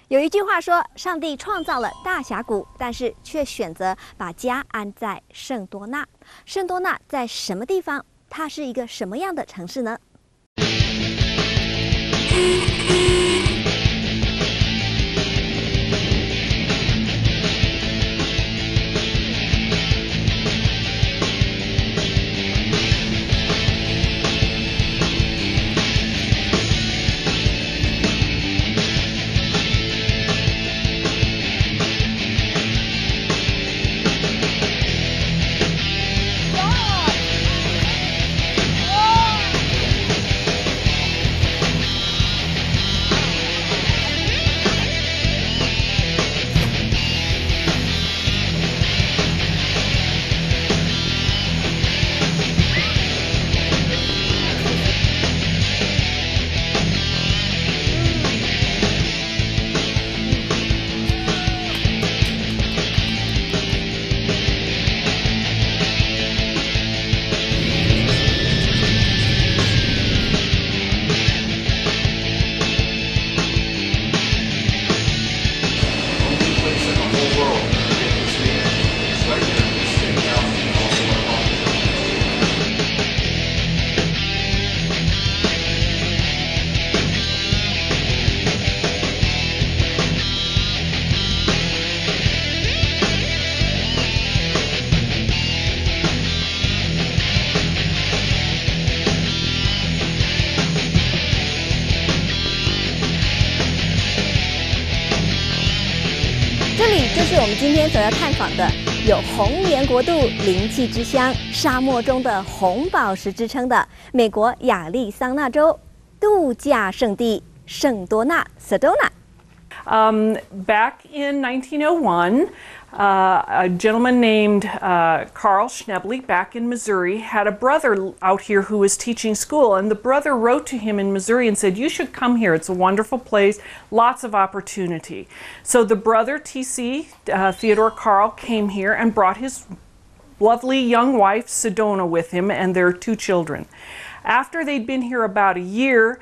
有一句话说，上帝创造了大峡谷，但是却选择把家安在圣多纳。圣多纳在什么地方？它是一个什么样的城市呢？这里就是我们今天所要探访的，有红岩国度、灵气之乡、沙漠中的红宝石之称的美国亚利桑那州度假胜地圣多纳 （Sedona）。Back in 1901, a gentleman named Carl Schneble back in Missouri had a brother out here who was teaching school, and the brother wrote to him in Missouri and said, "You should come here. It's a wonderful place, lots of opportunity." So the brother, T.C. Theodore Carl, came here and brought his lovely young wife, Sedona, with him and their 2 children. After they'd been here about a year,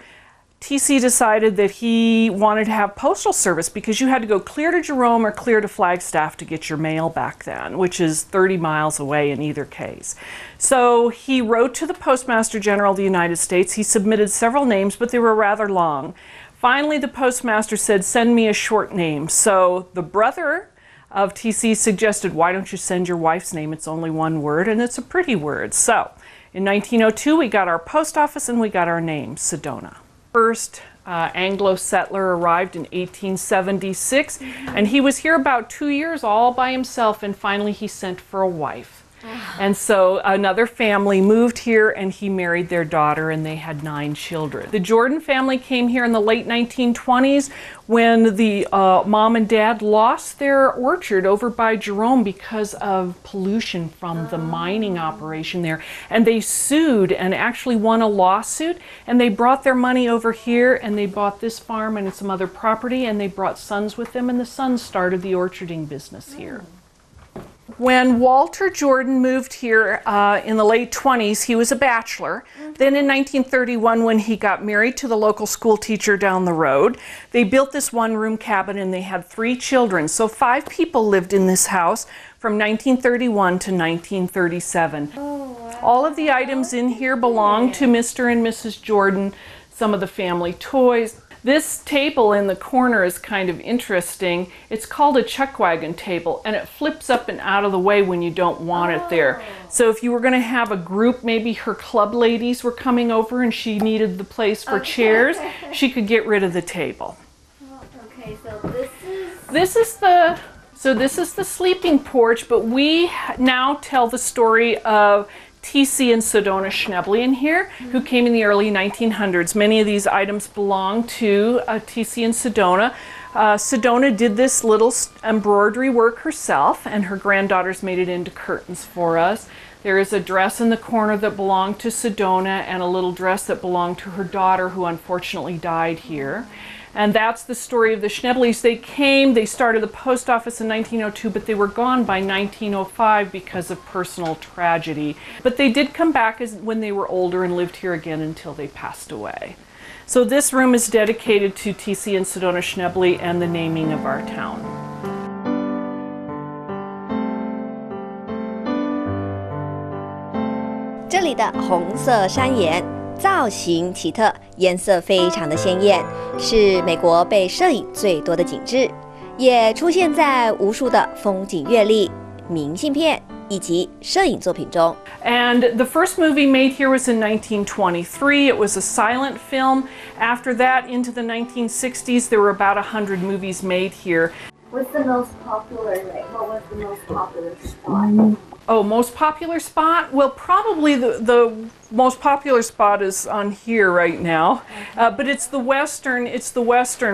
TC decided that he wanted to have postal service because you had to go clear to Jerome or clear to Flagstaff to get your mail back then, which is 30 miles away in either case. So he wrote to the Postmaster General of the United States. He submitted several names, but they were rather long. Finally, the postmaster said, "Send me a short name." So the brother of TC suggested, "Why don't you send your wife's name? It's only one word, and it's a pretty word." So in 1902, we got our post office and we got our name, Sedona. First Anglo settler arrived in 1876, and he was here about 2 years all by himself, and finally he sent for a wife. And so another family moved here and he married their daughter, and they had 9 children. The Jordan family came here in the late 1920s when the mom and dad lost their orchard over by Jerome because of pollution from the mining operation there. And they sued and actually won a lawsuit, and they brought their money over here and they bought this farm and some other property, and they brought sons with them, and the sons started the orcharding business here. When Walter Jordan moved here in the late 20s, he was a bachelor. Then in 1931, when he got married to the local school teacher down the road, they built this one-room cabin and they had 3 children. So 5 people lived in this house from 1931 to 1937. Oh, wow. All of the items in here belong to Mr. and Mrs. Jordan, some of the family toys. This table in the corner is kind of interesting. It's called a chuck wagon table, and it flips up and out of the way when you don't want it there. So if you were going to have a group, maybe her club ladies were coming over and she needed the place for chairs, she could get rid of the table. Okay, so this is the sleeping porch, but we now tell the story of TC and Sedona Schneble in here, who came in the early 1900s. Many of these items belong to TC and Sedona. Sedona did this little embroidery work herself, and her granddaughters made it into curtains for us. There is a dress in the corner that belonged to Sedona, and a little dress that belonged to her daughter, who unfortunately died here. And that's the story of the Schnebles. They came, they started the post office in 1902, but they were gone by 1905 because of personal tragedy. But they did come back when they were older and lived here again until they passed away. So this room is dedicated to TC and Sedona Schneble and the naming of our town. 这里的红色山岩造型奇特，颜色非常的鲜艳，是美国被摄影最多的景致，也出现在无数的风景阅历、明信片以及摄影作品中。And the first movie made here was in 1923. It was a silent film. After that, into the 1960s, there were about 100 movies made here. What's the most popular, like, what was the most popular spot? Oh, most popular spot? Well, probably the most popular spot is on here right now. But it's the western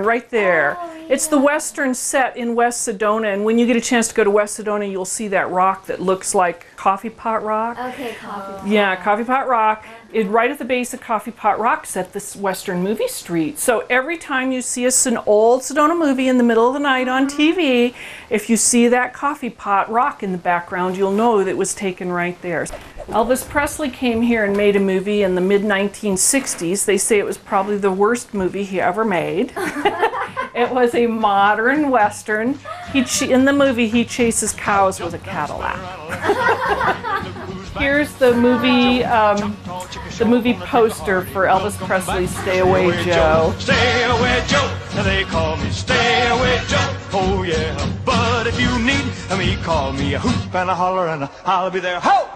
right there. Oh, yeah. It's the western set in West Sedona, and when you get a chance to go to West Sedona, you'll see that rock that looks like Coffeepot rock. Okay, Coffeepot. Yeah, Coffeepot rock. Right at the base of Coffeepot rock set this western movie street. So every time you see an old Sedona movie in the middle of the night on TV, if you see that Coffeepot rock in the background, you'll know that it was taken right there. Elvis Presley came here and made a movie in the mid-1960s. They say it was probably the worst movie he ever made. It was a modern western. In the movie, he chases cows with a Cadillac. Here's the movie poster for Elvis Presley's "Stay Away Joe." Stay away Joe, they call me Stay Away Joe. Oh yeah, but if you need me, call me a hoop and a holler and I'll be there. Ho!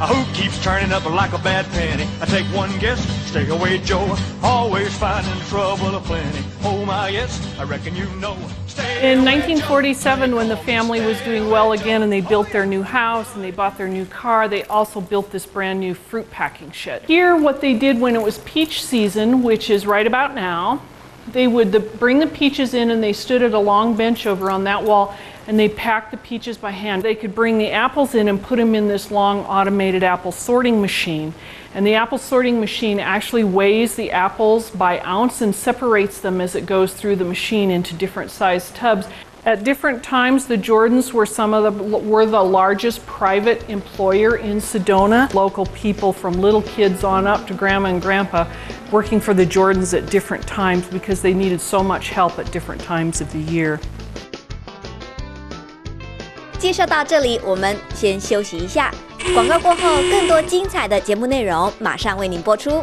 Who keeps turning up like a bad penny? I take one guess, stay away Joe, always finding trouble aplenty. Oh my yes, I reckon you know. In 1947, when the family was doing well again and they built their new house and they bought their new car, they also built this brand new fruit packing shed. Here, what they did when it was peach season, which is right about now, they would bring the peaches in and they stood at a long bench over on that wall and they packed the peaches by hand. They could bring the apples in and put them in this long automated apple sorting machine. And the apple sorting machine actually weighs the apples by ounce and separates them as it goes through the machine into different sized tubs. At different times, the Jordans were were the largest private employer in Sedona. Local people from little kids on up to grandma and grandpa working for the Jordans at different times because they needed so much help at different times of the year. 介绍到这里，我们先休息一下。广告过后，更多精彩的节目内容马上为您播出。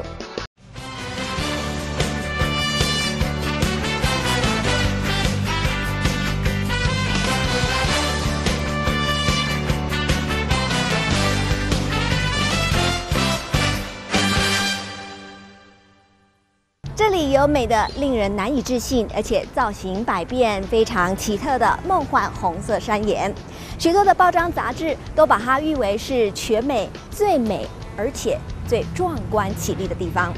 这里有美的令人难以置信，而且造型百变、非常奇特的梦幻红色山岩。许多的报章杂志都把它誉为是全美最美而且最壮观绮丽的地方。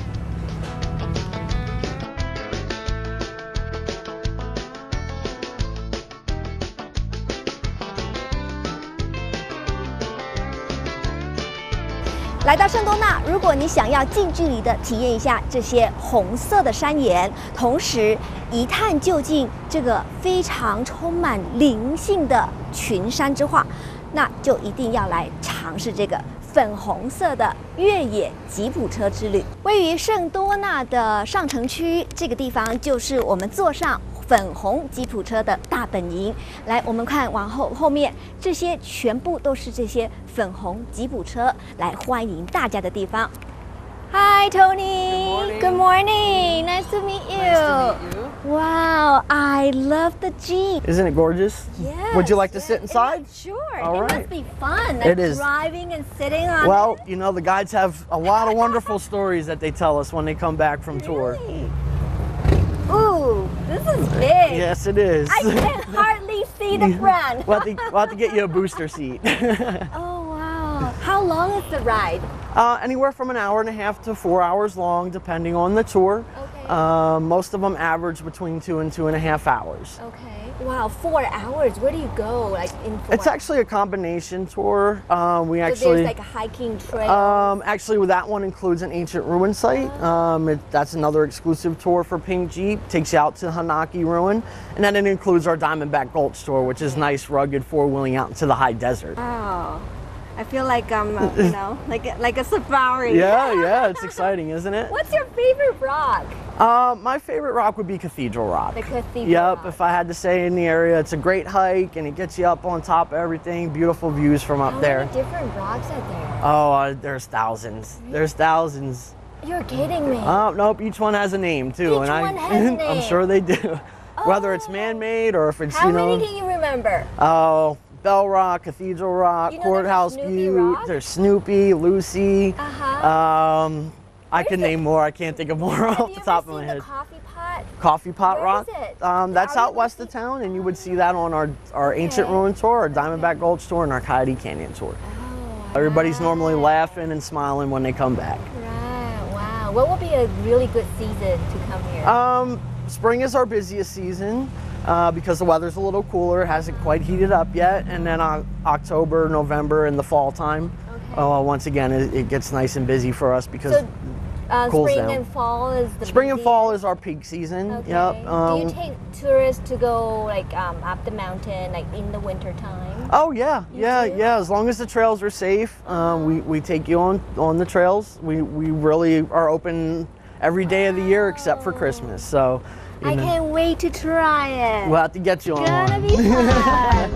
来到圣多纳，如果你想要近距离的体验一下这些红色的山岩，同时一探究竟这个非常充满灵性的群山之画，那就一定要来尝试这个粉红色的越野吉普车之旅。位于圣多纳的上城区，这个地方就是我们坐上粉红吉普车的大本营。来，我们看往后面，这些全部都是这些粉红吉普车来欢迎大家的地方。Hi, Tony. Good morning. Nice to meet you. Nice to meet you. Wow, I love the Jeep. Isn't it gorgeous? Yes. Would you like to sit inside? Sure. All It right. must be fun. It is. Driving and sitting on Well, it. you know, the guides have a lot of wonderful stories that they tell us when they come back from tour. Really? Ooh, this is big. Yes, it is. I can hardly see the front. We'll have to get you a booster seat. Oh, wow. How long is the ride? Anywhere from an hour and a half to 4 hours long, depending on the tour. Okay. Most of them average between 2 and 2.5 hours. Okay. Wow, 4 hours. Where do you go? Like in 4 It's actually a combination tour. We So actually there's like a hiking trail. actually that one includes an ancient ruin site. That's another exclusive tour for Pink Jeep. Takes you out to Hanaki Ruin, and then it includes our Diamondback Gulch tour, which is nice, rugged four-wheeling out into the high desert. Oh, I feel like I'm, you know, like a safari. Yeah, it's exciting, isn't it? What's your favorite rock? My favorite rock would be Cathedral Rock. The Cathedral Yep, Rock. if I had to say in the area, it's a great hike and it gets you up on top of everything. Beautiful views from up How there. many different rocks are there? Oh, there's thousands. There's thousands. You're kidding me. Oh, nope, each one has a name too. Each and one has a I'm name. sure they do. Whether it's man-made or if it's, How you know. many can you remember? Oh, Bell Rock, Cathedral Rock, You know there's a Courthouse Snoopy Butte, Rock? there's Snoopy, Lucy. Uh-huh. I can name more. I can't think of more off the top of my head. Have you ever seen the Coffeepot? Coffeepot Where Rock. is it? That's Are you out west of town, and you would see that on our Ancient Ruin tour, our Diamondback Gulch tour, and our Coyote Canyon tour. Oh, Everybody's normally laughing and smiling when they come back. right. Wow. What would be a really good season to come here? Spring is our busiest season because the weather's a little cooler. It hasn't quite heated up yet, and then October, November, and the fall time. Once again, it gets nice and busy for us because So, cools spring down. and fall is the Spring and busy- fall is our peak season. Okay. Yep. Do you take tourists to go like up the mountain like in the winter time? Oh yeah, do? yeah. As long as the trails are safe, we take you on the trails. We really are open every day of the year except for Christmas. So you I know, can't wait to try it. we'll have to get you on Gonna one. be fun.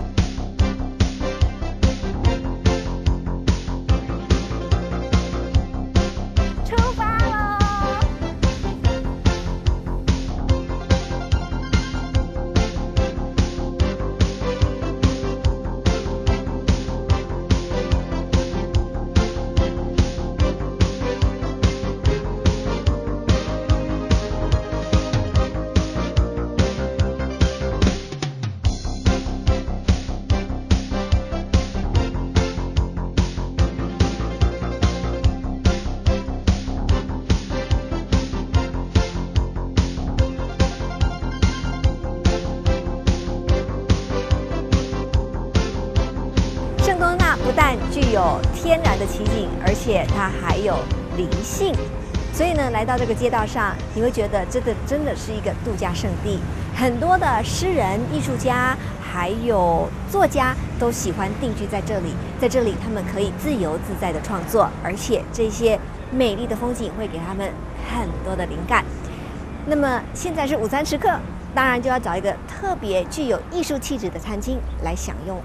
圣多纳不但具有天然的奇景，而且它还有灵性，所以呢，来到这个街道上，你会觉得这个真的是一个度假胜地。很多的诗人、艺术家还有作家都喜欢定居在这里，在这里他们可以自由自在的创作，而且这些美丽的风景会给他们很多的灵感。那么现在是午餐时刻，当然就要找一个特别具有艺术气质的餐厅来享用。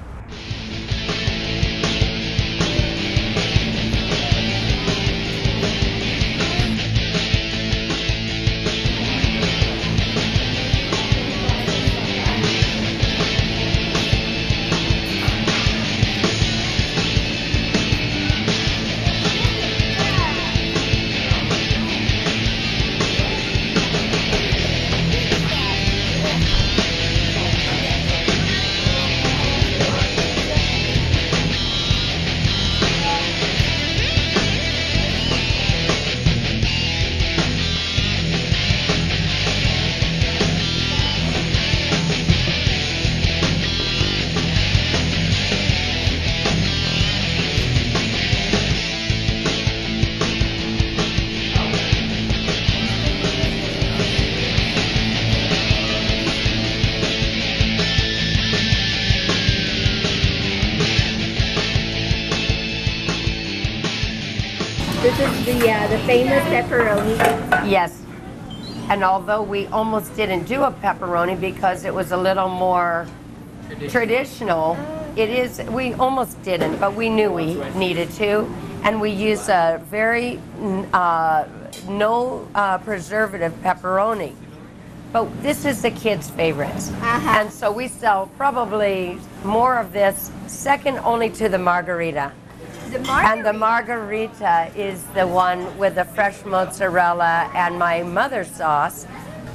This is the famous pepperoni. Yes. And although we almost didn't do a pepperoni because it was a little more traditional, we almost didn't, but we knew we needed to. And we use a very no preservative pepperoni. But this is the kids' favorites. And so we sell probably more of this, second only to the margarita. And the margarita is the one with the fresh mozzarella and my mother's sauce.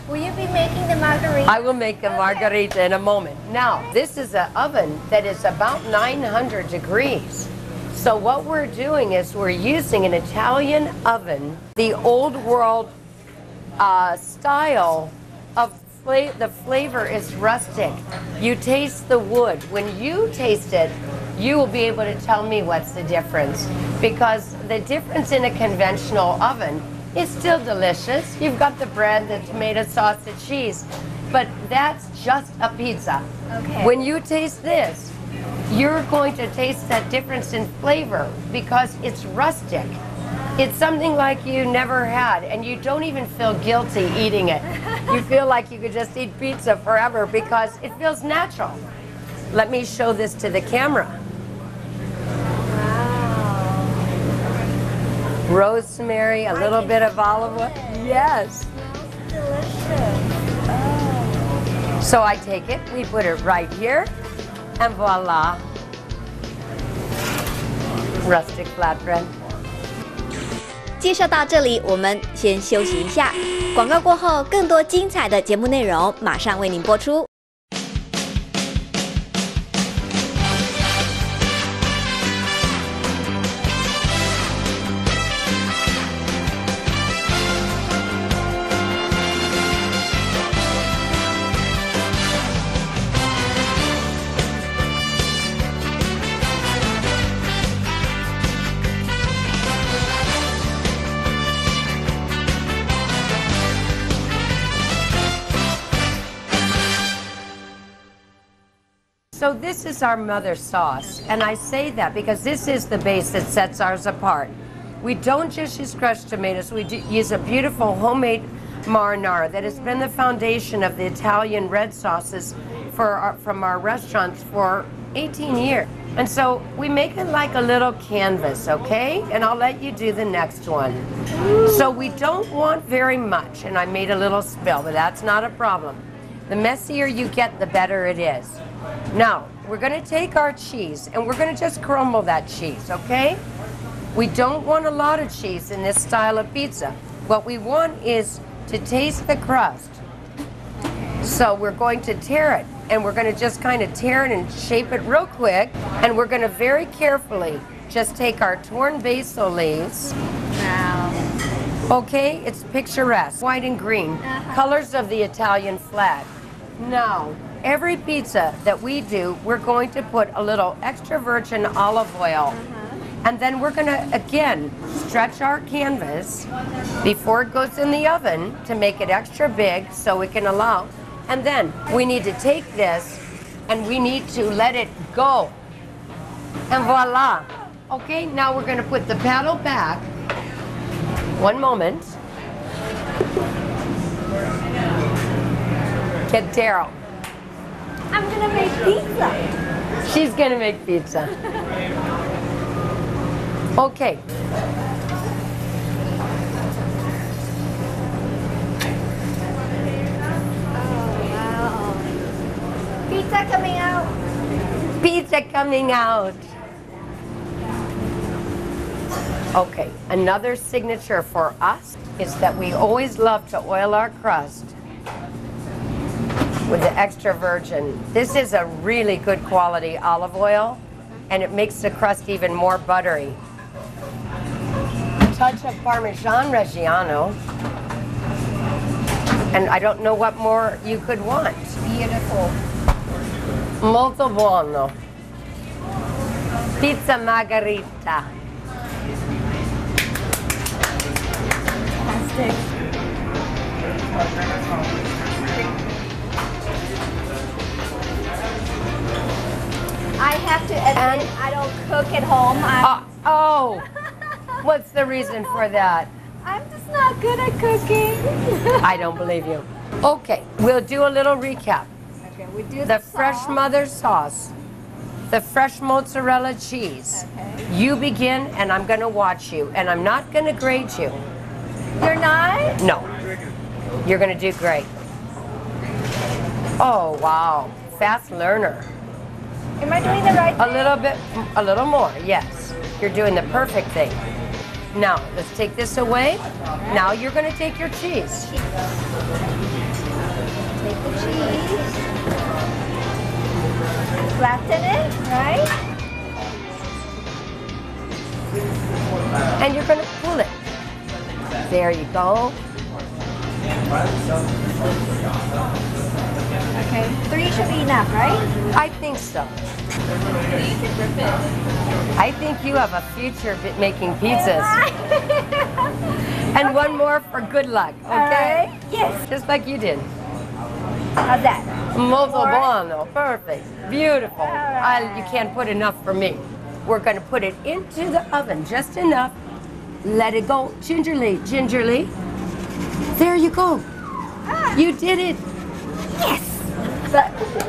Will you be making the margarita? I will make a margarita in a moment. Now, this is an oven that is about 900 degrees. So what we're doing is we're using an Italian oven, the old world style of the flavor is rustic. You taste the wood. When you taste it, you will be able to tell me what's the difference, because the difference in a conventional oven is still delicious. You've got the bread, the tomato sauce, the cheese, but that's just a pizza. Okay. When you taste this, you're going to taste that difference in flavor because it's rustic. It's something like you never had, and you don't even feel guilty eating it. You feel like you could just eat pizza forever because it feels natural. Let me show this to the camera. Wow. Rosemary, a little bit of olive oil. Yes. Delicious. Oh. So I take it, we put it right here, and voila. Rustic flatbread. 介绍到这里，我们先休息一下。广告过后，更多精彩的节目内容马上为您播出。So this is our mother sauce, and I say that because this is the base that sets ours apart. We don't just use crushed tomatoes, we use a beautiful homemade marinara that has been the foundation of the Italian red sauces from our restaurants for 18 years. And so we make it like a little canvas, okay? And I'll let you do the next one. So we don't want very much, and I made a little spill, but that's not a problem. The messier you get, the better it is. Now, we're going to take our cheese and we're going to just crumble that cheese, okay? We don't want a lot of cheese in this style of pizza. What we want is to taste the crust. So we're going to tear it, and we're going to just kind of tear it and shape it real quick, and we're going to very carefully just take our torn basil leaves. Wow. Okay, it's picturesque, white and green, colors of the Italian flag. Now, every pizza that we do, we're going to put a little extra virgin olive oil. And then we're going to, again, stretch our canvas before it goes in the oven to make it extra big so we can allow. And then we need to take this and we need to let it go. And voila. Okay, now we're going to put the paddle back. One moment. Get Daryl. I'm gonna make pizza. She's gonna make pizza. Okay. Oh, wow. Pizza coming out. Pizza coming out. Okay, another signature for us is that we always love to oil our crust with the extra virgin. This is a really good quality olive oil, and it makes the crust even more buttery. A touch of Parmesan Reggiano, and I don't know what more you could want. Beautiful. Molto buono. Pizza margherita. Fantastic. I have to admit, I don't cook at home. Oh, what's the reason for that? I'm just not good at cooking. I don't believe you. Okay, we'll do a little recap. Okay, we do The fresh mother sauce, the fresh mozzarella cheese. Okay. You begin, and I'm going to watch you, and I'm not going to grade you. You're not? No, you're going to do great. Oh, wow, fast learner. Am I doing the right thing? A little bit, a little more, yes. You're doing the perfect thing. Now, let's take this away. Now you're going to take your cheese. Take the cheese. Flatten it, right? And you're going to pull it. There you go. Okay, 3 should be enough, right? I think so. I think you have a future making pizzas. And one more for good luck, okay? Right. Yes. Just like you did. How's that? Molto buono. Perfect. Beautiful. You can't put enough for me. We're going to put it into the oven, just enough. Let it go gingerly, gingerly. There you go. You did it. Yes.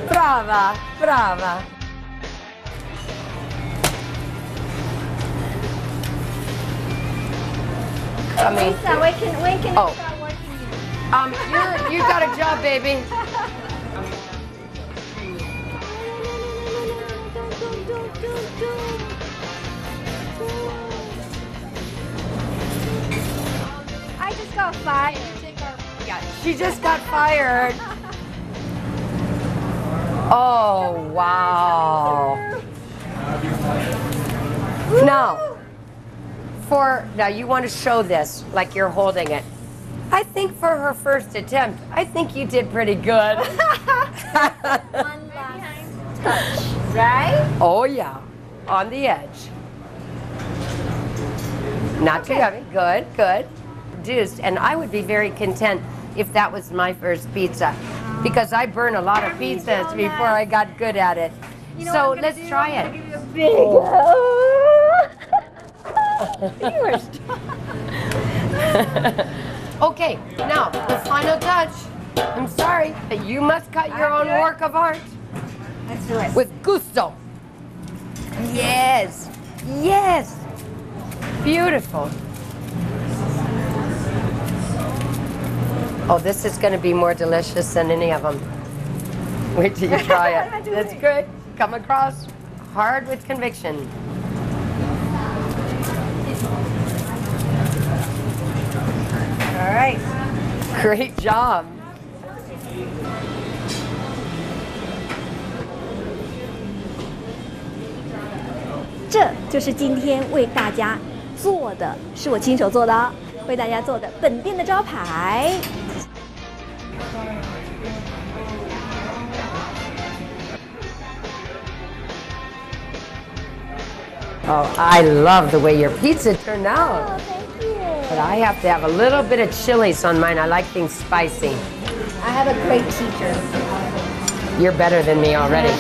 Brava, brava. Lisa, when can Oh. I start working you? You got a job, baby. I just got fired. Yeah, she just got fired. Oh, wow. Now you want to show this like you're holding it. I think for her first attempt, I think you did pretty good. One last touch, right? Oh yeah, on the edge. Not too heavy. Good, good. Reduced, and I would be very content if that was my first pizza, because I burn a lot of pizzas before I got good at it. So let's try it. Big. You are Okay, now the final touch. I'm sorry, but you must cut your own work of art. Let's do it. With gusto. Yes, yes. Beautiful. Oh, this is going to be more delicious than any of them. Wait till you try it. That's good. Come across hard with conviction. All right. Great job. 这就是今天为大家做的，是我亲手做的哦，为大家做的本店的招牌。Oh, I love the way your pizza turned out. Oh, thank you. But I have to have a little bit of chilies on mine. I like things spicy. I have a great teacher. You're better than me already.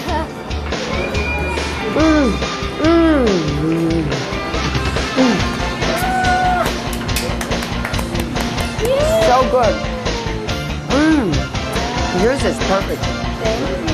So good. Yours is perfect. Thank you.